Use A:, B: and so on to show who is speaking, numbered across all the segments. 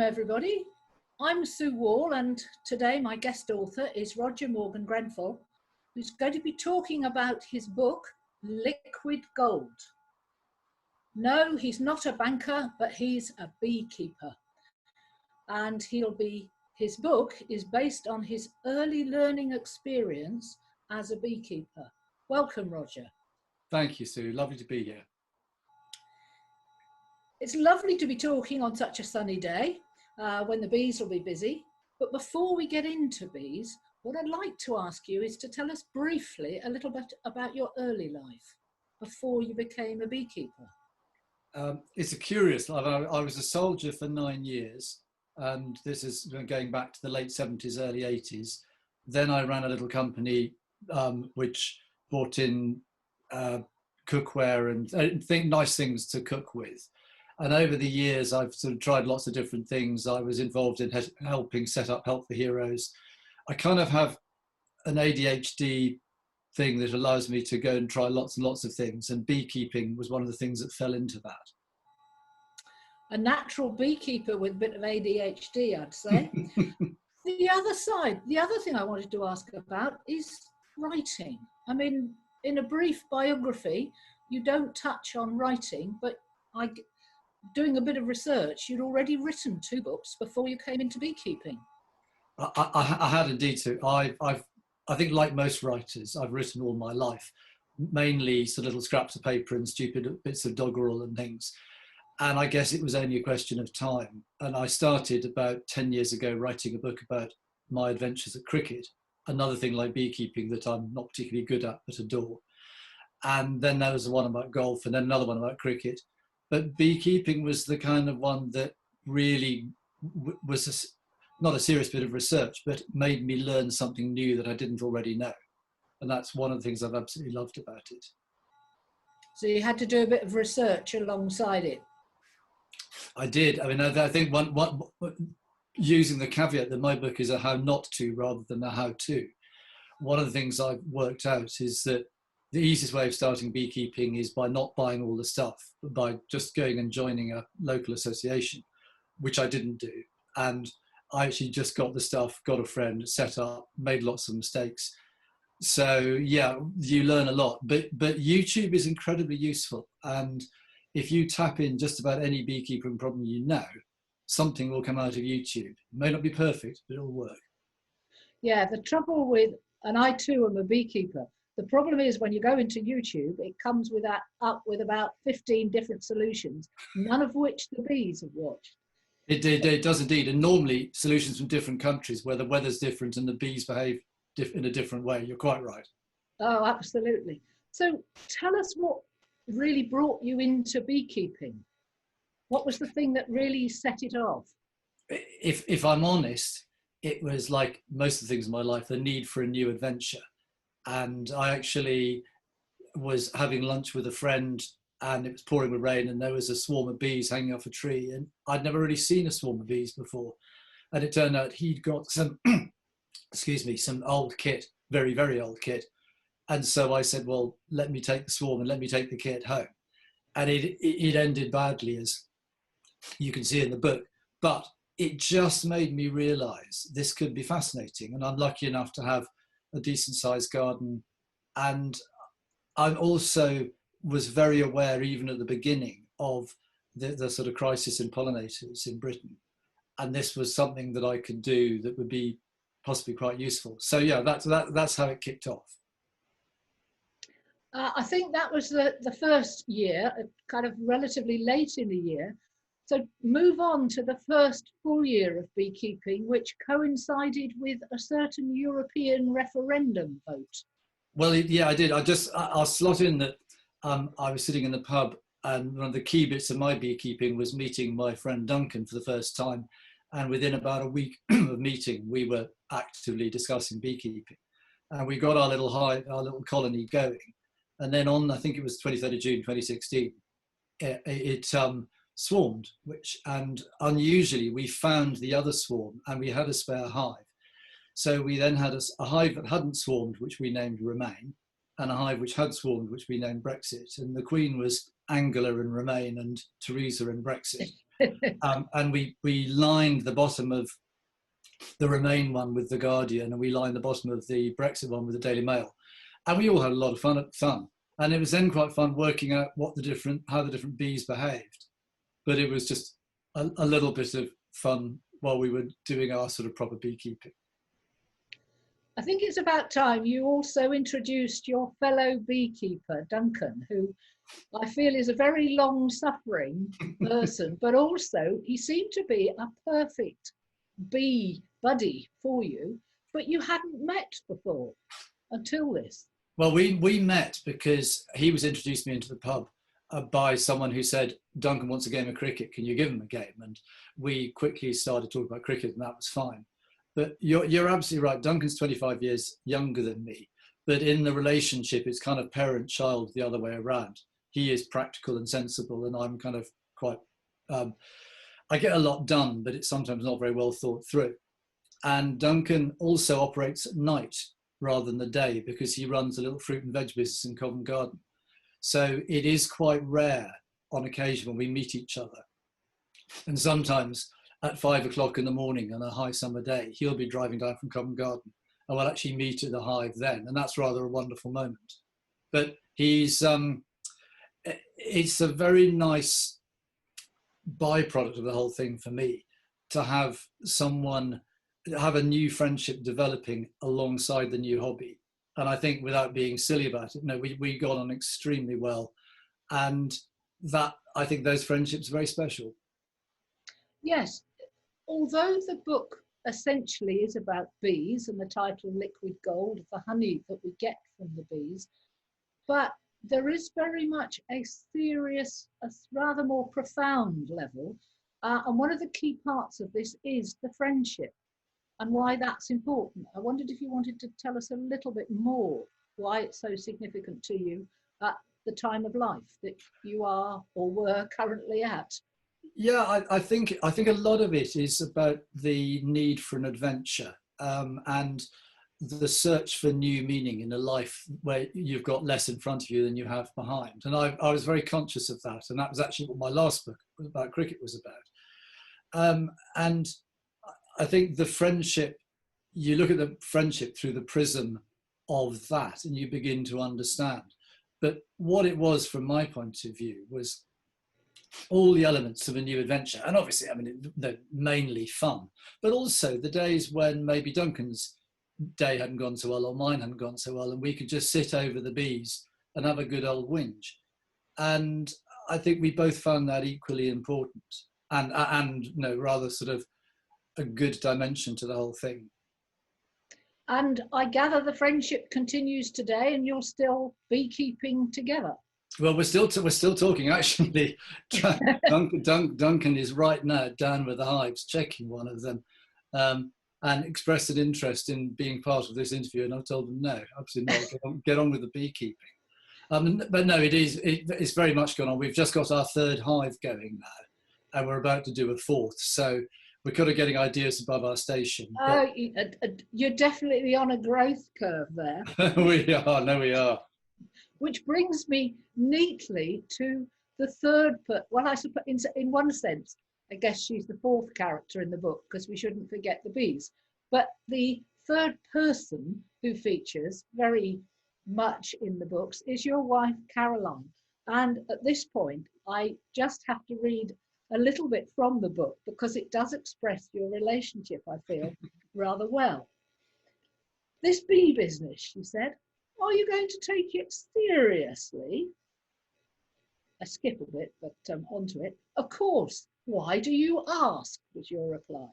A: everybody. I'm Sue Wall, and today my guest author is Roger Morgan-Grenville, who's going to be talking about his book, Liquid Gold. No, he's not a banker, but he's a beekeeper. And his book is based on his early learning experience as a beekeeper. Welcome, Roger.
B: Thank you, Sue. Lovely to be here.
A: It's lovely to be talking on such a sunny day when the bees will be busy. But before we get into bees, what I'd like to ask you is to tell us briefly a little bit about your early life before you became a beekeeper.
B: It's a curious life. I was a soldier for 9 years, and this is going back to the late 70s, early 80s. Then I ran a little company which brought in cookware and nice things to cook with. And over the years, I've sort of tried lots of different things. I was involved in helping set up Help for Heroes. I kind of have an ADHD thing that allows me to go and try lots and lots of things. And beekeeping was one of the things that fell into that.
A: A natural beekeeper with a bit of ADHD, I'd say. The other thing I wanted to ask about is writing. I mean, in a brief biography, you don't touch on writing, but doing a bit of research, you'd already written 2 books before you came into beekeeping.
B: I had indeed too. I think, like most writers, I've written all my life, mainly sort of little scraps of paper and stupid bits of doggerel and things. And I guess it was only a question of time. And I started about 10 years ago writing a book about my adventures at cricket, another thing like beekeeping that I'm not particularly good at but adore. And then there was the one about golf, and then another one about cricket. But beekeeping was the kind of one that really was not a serious bit of research, but made me learn something new that I didn't already know. And that's one of the things I've absolutely loved about it.
A: So you had to do a bit of research alongside it.
B: I did. I mean, I think one using the caveat that my book is a how not to rather than a how to. One of the things I've worked out is that the easiest way of starting beekeeping is by not buying all the stuff, but by just going and joining a local association, which I didn't do. And I actually just got the stuff, got a friend, set up, made lots of mistakes. So yeah, you learn a lot, but YouTube is incredibly useful. And if you tap in just about any beekeeping problem you know, something will come out of YouTube. It may not be perfect, but it'll work.
A: Yeah, the trouble with, and I too am a beekeeper, the problem is when you go into YouTube, it comes up with about 15 different solutions, none of which the bees have watched.
B: It does indeed. And normally solutions from different countries where the weather's different and the bees behave in a different way. You're quite right.
A: Oh, absolutely. So tell us what really brought you into beekeeping. What was the thing that really set it off?
B: If I'm honest, it was like most of the things in my life, the need for a new adventure. And I actually was having lunch with a friend, and it was pouring with rain, and there was a swarm of bees hanging off a tree, and I'd never really seen a swarm of bees before. And it turned out he'd got some, some old kit, very, very old kit. And so I said, well, let me take the swarm and let me take the kit home. And it ended badly, as you can see in the book, but it just made me realize this could be fascinating. And I'm lucky enough to have a decent sized garden. And I also was very aware, even at the beginning, of the sort of crisis in pollinators in Britain. And this was something that I could do that would be possibly quite useful. So yeah, that's how it kicked off.
A: I think that was the first year, kind of relatively late in the year. So move on to the first full year of beekeeping, which coincided with a certain European referendum vote.
B: Well, yeah, I did. I'll slot in that I was sitting in the pub, and one of the key bits of my beekeeping was meeting my friend Duncan for the first time. And within about a week of meeting, we were actively discussing beekeeping. And we got our little colony going. And then on, I think it was 23rd of June 2016, it swarmed, and unusually we found the other swarm and we had a spare hive. So we then had a hive that hadn't swarmed, which we named Remain, and a hive which had swarmed, which we named Brexit. And the queen was Angela and Remain and Theresa and Brexit. And we lined the bottom of the Remain one with the Guardian, and we lined the bottom of the Brexit one with the Daily Mail, and we all had a lot of fun. And it was then quite fun working out how the different bees behaved. But it was just a little bit of fun while we were doing our sort of proper beekeeping.
A: I think it's about time you also introduced your fellow beekeeper, Duncan, who I feel is a very long-suffering person, but also he seemed to be a perfect bee buddy for you, but you hadn't met before until this.
B: Well, we met because he was introduced me into the pub by someone who said, Duncan wants a game of cricket, can you give him a game? And we quickly started talking about cricket, and that was fine. But you're absolutely right. Duncan's 25 years younger than me, but in the relationship, it's kind of parent-child the other way around. He is practical and sensible, and I'm kind of quite, I get a lot done, but it's sometimes not very well thought through. And Duncan also operates at night rather than the day, because he runs a little fruit and veg business in Covent Garden. So it is quite rare on occasion when we meet each other. And sometimes at 5 o'clock in the morning on a high summer day, he'll be driving down from Covent Garden, and we'll actually meet at the hive then. And that's rather a wonderful moment. But it's a very nice byproduct of the whole thing for me to have a new friendship developing alongside the new hobby. And I think, without being silly about it, no, we got on extremely well. And that, I think those friendships are very special.
A: Yes, although the book essentially is about bees and the title Liquid Gold, the honey that we get from the bees, but there is very much a serious, a rather more profound level. And one of the key parts of this is the friendship and why that's important. I wondered if you wanted to tell us a little bit more why it's so significant to you at the time of life that you are or were currently at.
B: Yeah, I think a lot of it is about the need for an adventure, and the search for new meaning in a life where you've got less in front of you than you have behind. And I was very conscious of that. And that was actually what my last book about cricket was about. And I think the friendship, you look at the friendship through the prism of that and you begin to understand. But what it was from my point of view was all the elements of a new adventure. And obviously, I mean, they're mainly fun, but also the days when maybe Duncan's day hadn't gone so well or mine hadn't gone so well, and we could just sit over the bees and have a good old whinge. And I think we both found that equally important and you know, rather sort of a good dimension to the whole thing.
A: And I gather the friendship continues today and you're still beekeeping together.
B: Well, we're still talking, actually. Duncan is right now down with the hives, checking one of them, and expressed an interest in being part of this interview. And I've told him, no, absolutely not, get on with the beekeeping. But no, it's very much gone on. We've just got our third hive going now, and we're about to do a fourth. So we're kind of getting ideas above our station.
A: You're definitely on a growth curve there.
B: We are.
A: Which brings me neatly to the third, well, I suppose in one sense, I guess she's the fourth character in the book because we shouldn't forget the bees. But the third person who features very much in the books is your wife, Caroline. And at this point, I just have to read a little bit from the book because it does express your relationship, I feel, rather well. This bee business, she said, are you going to take it seriously? I skip a bit, but onto it. Of course. Why do you ask? Was your reply.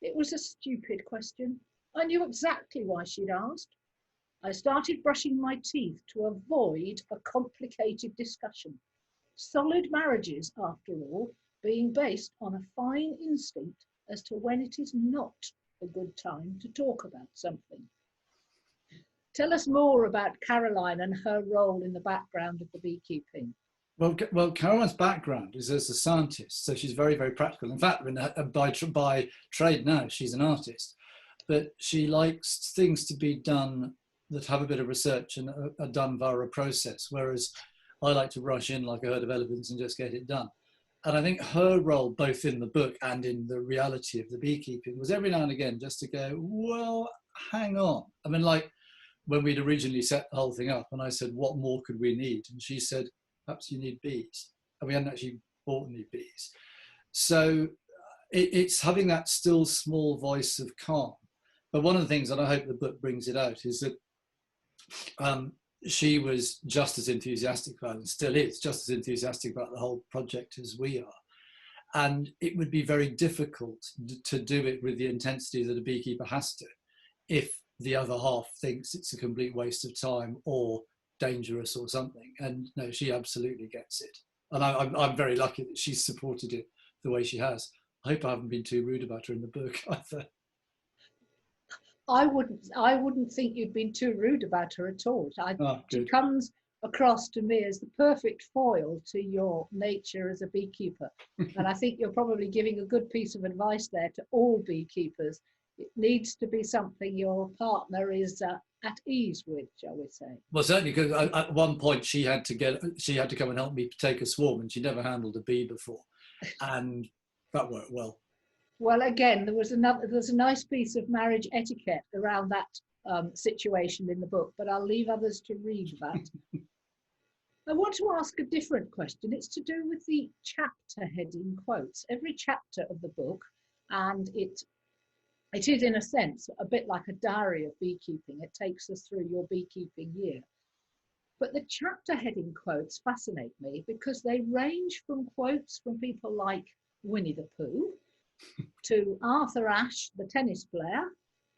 A: It was a stupid question. I knew exactly why she'd asked. I started brushing my teeth to avoid a complicated discussion. Solid marriages, after all, being based on a fine instinct as to when it is not a good time to talk about something. Tell us more about Caroline and her role in the background of the beekeeping.
B: Well, Caroline's background is as a scientist, so she's very, very practical. In fact, by trade now, she's an artist, but she likes things to be done that have a bit of research and are done via a process, whereas I like to rush in like a herd of elephants and just get it done. And I think her role, both in the book and in the reality of the beekeeping, was every now and again just to go, well, hang on. I mean, like when we'd originally set the whole thing up, and I said, what more could we need? And she said, perhaps you need bees. And we hadn't actually bought any bees. So it's having that still small voice of calm. But one of the things, and I hope the book brings it out, is that she was just as enthusiastic about it, and still is just as enthusiastic about the whole project as we are. And it would be very difficult to do it with the intensity that a beekeeper has to, if the other half thinks it's a complete waste of time or dangerous or something. And no, she absolutely gets it. And I'm very lucky that she's supported it the way she has. I hope I haven't been too rude about her in the book either.
A: I wouldn't think you'd been too rude about her at all. She
B: Good.
A: comes across to me as the perfect foil to your nature as a beekeeper. And I think you're probably giving a good piece of advice there to all beekeepers. It needs to be something your partner is at ease with, shall we say.
B: Well, certainly, because at one point she had to come and help me take a swarm, and she never handled a bee before, and that worked well.
A: Well, again, there's a nice piece of marriage etiquette around that situation in the book, but I'll leave others to read that. I want to ask a different question. It's to do with the chapter heading quotes. Every chapter of the book, and it is in a sense a bit like a diary of beekeeping. It takes us through your beekeeping year. But the chapter heading quotes fascinate me because they range from quotes from people like Winnie the Pooh to Arthur Ashe, the tennis player,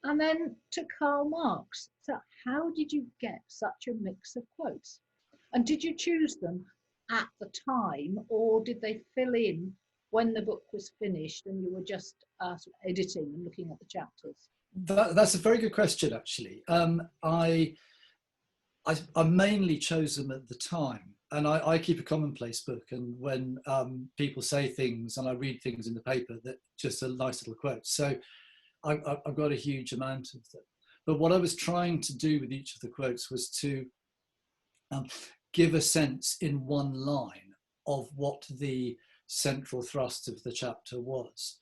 A: and then to Karl Marx. So how did you get such a mix of quotes? And did you choose them at the time, or did they fill in when the book was finished and you were just editing and looking at the chapters?
B: That's a very good question, actually. I mainly chose them at the time. And I keep a commonplace book, and when people say things and I read things in the paper that just are nice little quotes. So I've got a huge amount of them. But what I was trying to do with each of the quotes was to give a sense in one line of what the central thrust of the chapter was.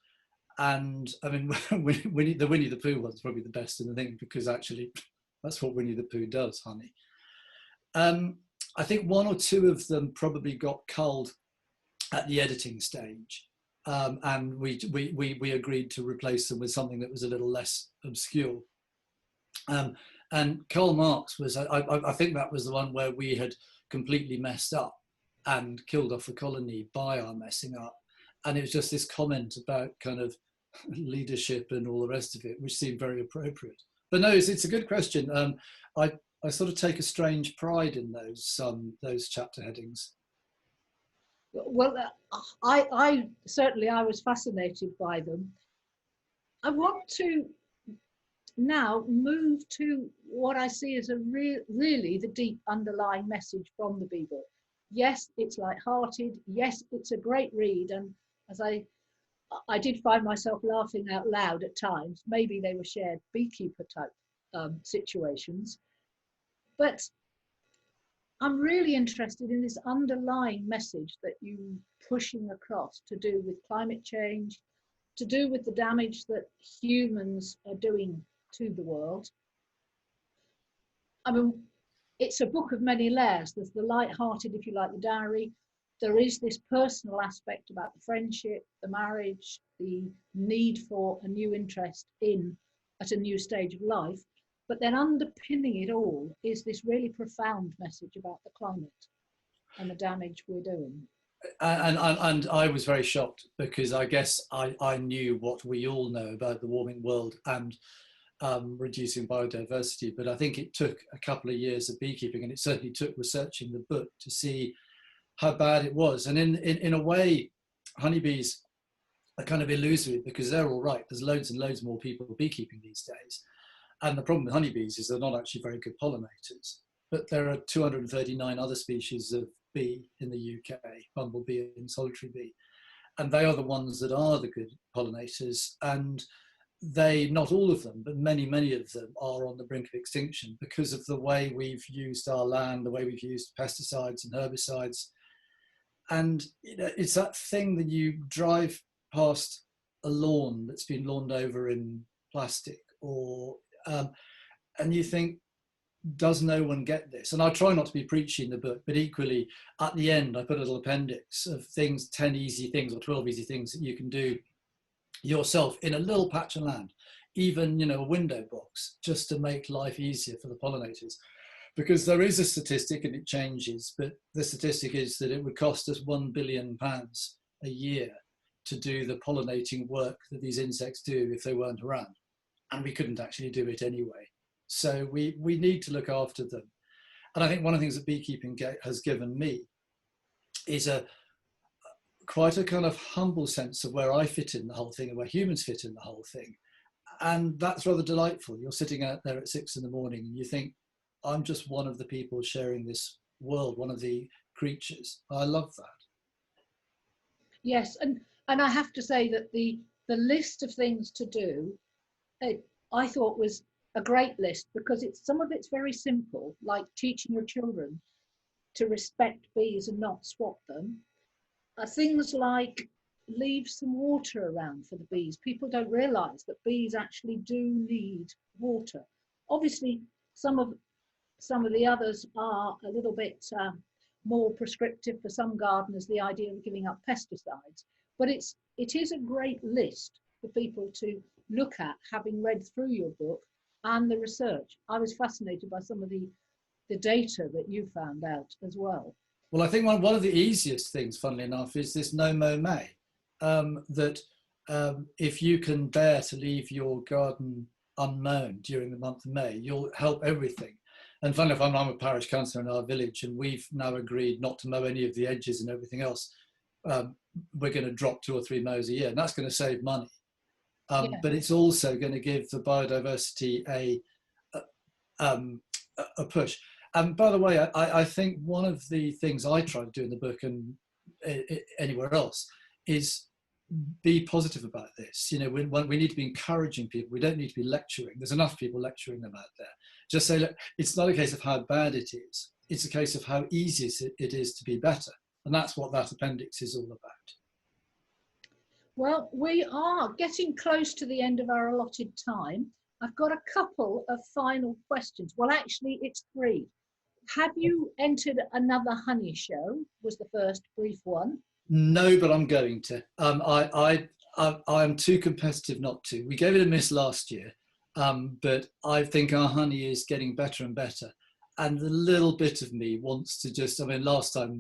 B: And I mean, the Winnie the Pooh one's probably the best in the thing, because actually that's what Winnie the Pooh does, honey. I think one or two of them probably got culled at the editing stage, and we agreed to replace them with something that was a little less obscure. And Karl Marx was, I think that was the one where we had completely messed up and killed off a colony by our messing up. And it was just this comment about kind of leadership and all the rest of it, which seemed very appropriate. But no, it's a good question. I sort of take a strange pride in those chapter headings.
A: Well, I certainly was fascinated by them. I want to now move to what I see as really the deep underlying message from the Bee Book. Yes, it's light-hearted. Yes, it's a great read, and as I did find myself laughing out loud at times. Maybe they were shared beekeeper type situations. But I'm really interested in this underlying message that you're pushing across, to do with climate change, to do with the damage that humans are doing to the world. I mean, it's a book of many layers. There's the light-hearted, if you like, the diary. There is this personal aspect about the friendship, the marriage, the need for a new interest at a new stage of life. But then underpinning it all is this really profound message about the climate and the damage we're doing.
B: And I was very shocked, because I guess I knew what we all know about the warming world and reducing biodiversity. But I think it took a couple of years of beekeeping, and it certainly took researching the book to see how bad it was. And in a way, honeybees are kind of illusory, because they're all right. There's loads and loads more people beekeeping these days. And the problem with honeybees is they're not actually very good pollinators. But there are 239 other species of bee in the UK, bumblebee and solitary bee. And they are the ones that are the good pollinators. And not all of them, but many, many of them are on the brink of extinction because of the way we've used our land, the way we've used pesticides and herbicides. And you know, it's that thing that you drive past a lawn that's been lawned over in plastic, or and you think, does no one get this? And I try not to be preachy in the book, but equally at the end I put a little appendix of things, 10 easy things or 12 easy things that you can do yourself in a little patch of land, even, you know, a window box, just to make life easier for the pollinators. Because there is a statistic, and it changes, but the statistic is that it would cost us £1 billion a year to do the pollinating work that these insects do if they weren't around. And we couldn't actually do it anyway. So we need to look after them. And I think one of the things that beekeeping has given me is quite a kind of humble sense of where I fit in the whole thing and where humans fit in the whole thing. And that's rather delightful. You're sitting out there at 6 in the morning and you think, I'm just one of the people sharing this world, one of the creatures. I love that.
A: Yes, and I have to say that the list of things to do, I thought was a great list, because some of it's very simple, like teaching your children to respect bees and not swat them. Things like leave some water around for the bees. People don't realise that bees actually do need water. Obviously, some of the others are a little bit more prescriptive for some gardeners, the idea of giving up pesticides. But it is a great list for people to look at, having read through your book and the research. I was fascinated by some of the data that you found out as well.
B: Well, I think one of the easiest things, funnily enough, is this no mow May. That if you can bear to leave your garden unmown during the month of May, you'll help everything. And funnily enough, I'm a parish councillor in our village, and we've now agreed not to mow any of the edges and everything else. We're going to drop 2 or 3 mows a year, and that's going to save money. But it's also going to give the biodiversity a push. And by the way, I think one of the things I try to do in the book and anywhere else is be positive about this. You know, we need to be encouraging people. We don't need to be lecturing. There's enough people lecturing them out there. Just say, look, it's not a case of how bad it is. It's a case of how easy it is to be better. And that's what that appendix is all about.
A: Well, we are getting close to the end of our allotted time. I've got a couple of final questions. Well, actually, it's 3. Have you entered another honey show? Was the first brief one.
B: No, but I'm going to. I'm too competitive not to. We gave it a miss last year, but I think our honey is getting better and better. And the little bit of me wants to just, I mean, last time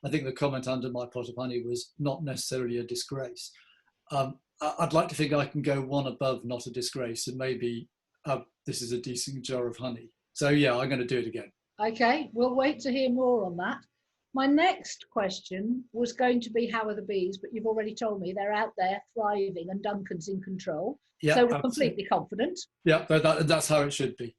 B: I think the comment under my pot of honey was not necessarily a disgrace. I'd like to think I can go one above not a disgrace, and maybe this is a decent jar of honey. So yeah, I'm going to do it again.
A: Okay, we'll wait to hear more on that. My next question was going to be, how are the bees? But you've already told me they're out there thriving and Duncan's in control. Yeah, so we're completely confident.
B: Yeah, that's how it should be.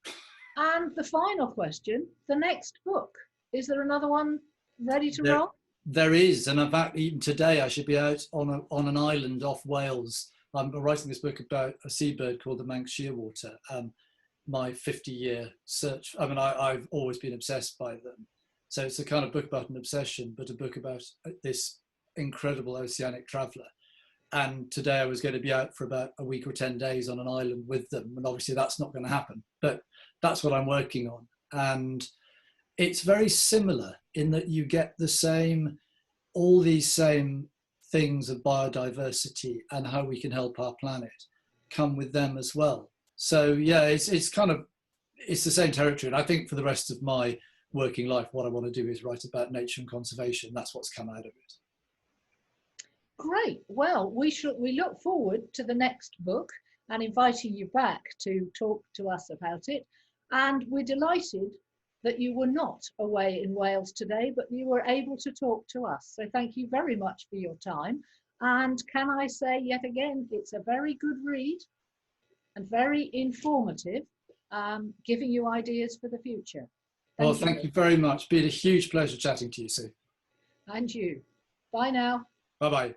A: And the final question, the next book. Is there another one ready to roll?
B: There is, and in fact, even today I should be out on an island off Wales. I'm writing this book about a seabird called the Manx shearwater. My 50-year search. I mean, I've always been obsessed by them. So it's a kind of book about an obsession, but a book about this incredible oceanic traveller. And today I was going to be out for about a week or 10 days on an island with them. And obviously that's not going to happen, but that's what I'm working on. And it's very similar in that you get all these same things of biodiversity and how we can help our planet come with them as well. So yeah, it's the same territory. And I think for the rest of my working life, what I want to do is write about nature and conservation. That's what's come out of it.
A: Great. Well, we look forward to the next book and inviting you back to talk to us about it. And we're delighted that you were not away in Wales today, but you were able to talk to us. So thank you very much for your time. And can I say yet again, it's a very good read and very informative, giving you ideas for the future.
B: Thank you very much. It's been a huge pleasure chatting to you, Sue.
A: And you. Bye now.
B: Bye-bye.